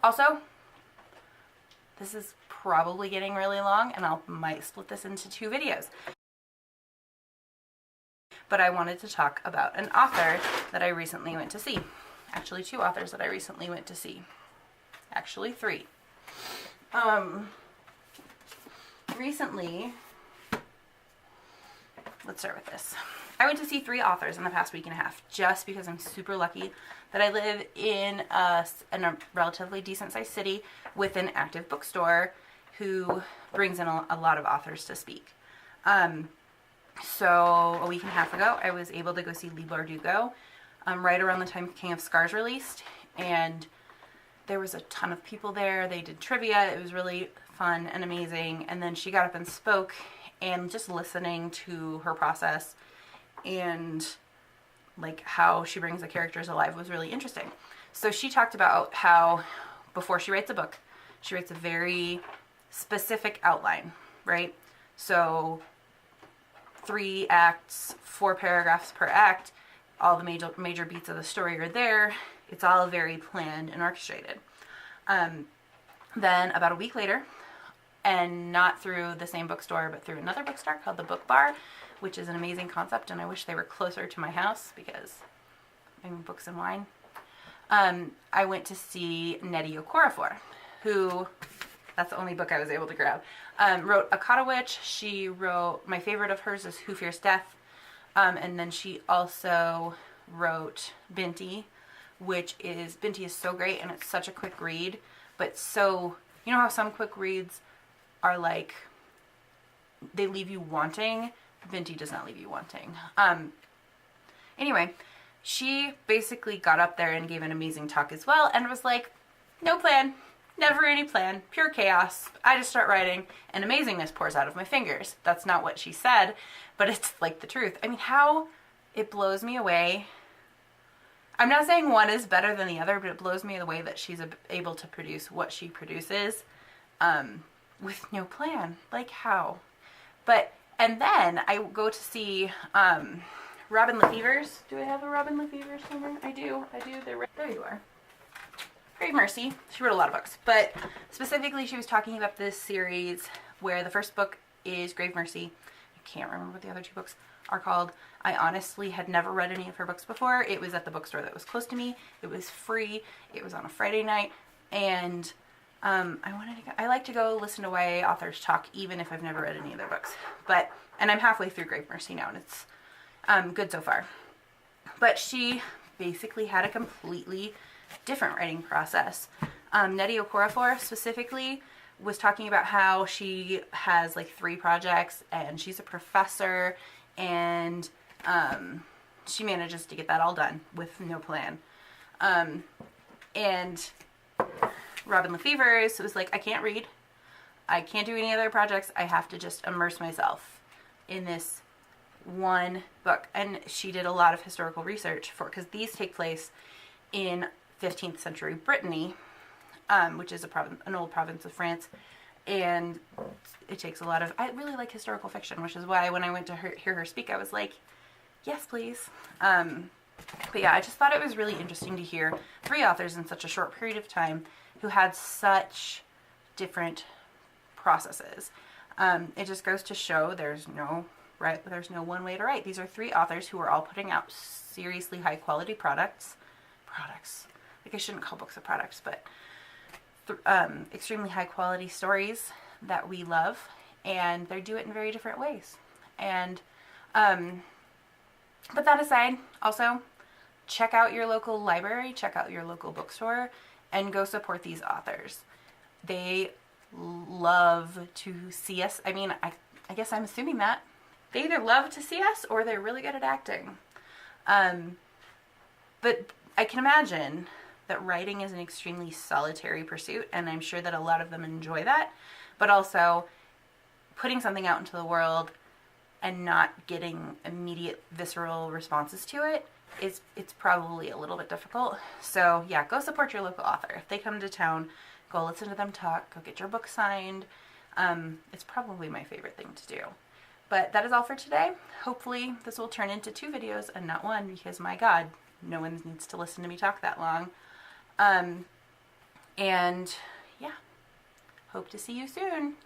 Also, this is probably getting really long, and might split this into 2 videos. But I wanted to talk about an author that I recently went to see. Actually, 2 authors that I recently went to see. Actually, 3. Recently, let's start with this. I went to see 3 authors in the past week and a half, just because I'm super lucky that I live in a relatively decent sized city with an active bookstore who brings in a lot of authors to speak. So a week and a half ago, I was able to go see Leigh Bardugo, right around the time King of Scars released, and there was a ton of people there. They did trivia. It was really fun and amazing. And then she got up and spoke, and just listening to her process and like how she brings the characters alive was really interesting. So she talked about how before she writes a book, she writes a very specific outline, right? So 3 acts, 4 paragraphs per act, all the major beats of the story are there. It's all very planned and orchestrated. Then about a week later, and not through the same bookstore, but through another bookstore called the Book Bar, which is an amazing concept, and I wish they were closer to my house because I'm books and wine. I went to see Nnedi Okorafor, who, that's the only book I was able to grab, wrote Akata Witch. She wrote, my favorite of hers is Who Fears Death, and then she also wrote Binti, Binti is so great, and it's such a quick read, but so, you know how some quick reads are like, they leave you wanting? Binti does not leave you wanting. Anyway, she basically got up there and gave an amazing talk as well, and was like, no plan, never any plan, pure chaos. I just start writing, and amazingness pours out of my fingers. That's not what she said, but it's like the truth. I mean, how it blows me away. I'm not saying one is better than the other, but it blows me away that she's able to produce what she produces with no plan. Like, how? But, and then I go to see Robin LaFevers. Do I have a Robin LaFevers somewhere? I do. They're right there. You are. Grave Mercy. She wrote a lot of books, but specifically she was talking about this series where the first book is Grave Mercy. I can't remember what the other 2 books are called. I honestly had never read any of her books before. It was at the bookstore that was close to me. It was free. It was on a Friday night, and I like to go listen to YA authors talk, even if I've never read any of their books. And I'm halfway through Grave Mercy now, and it's good so far. But she basically had a completely different writing process. Nnedi Okorafor specifically was talking about how she has like 3 projects, and she's a professor, and she manages to get that all done with no plan. And Robin LaFevers was like, I can't read. I can't do any other projects. I have to just immerse myself in this one book. And she did a lot of historical research because these take place in 15th century Brittany, which is an old province of France. And it takes a lot of, I really like historical fiction, which is why when I went to hear her speak, I was like, yes, please. But yeah, I just thought it was really interesting to hear 3 authors in such a short period of time who had such different processes. It just goes to show there's no one way to write. These are 3 authors who are all putting out seriously high quality products. Like, I shouldn't call books a product, but extremely high quality stories that we love, and they do it in very different ways. And but that aside, also check out your local library, check out your local bookstore, and go support these authors. They love to see us. I mean, I guess I'm assuming that they either love to see us or they're really good at acting. But I can imagine that writing is an extremely solitary pursuit, and I'm sure that a lot of them enjoy that, but also putting something out into the world and not getting immediate visceral responses to it it's probably a little bit difficult. So yeah, go support your local author. If they come to town, go listen to them talk, go get your book signed. It's probably my favorite thing to do. But that is all for today. Hopefully this will turn into 2 videos and not 1, because my God, no one needs to listen to me talk that long. And yeah, hope to see you soon.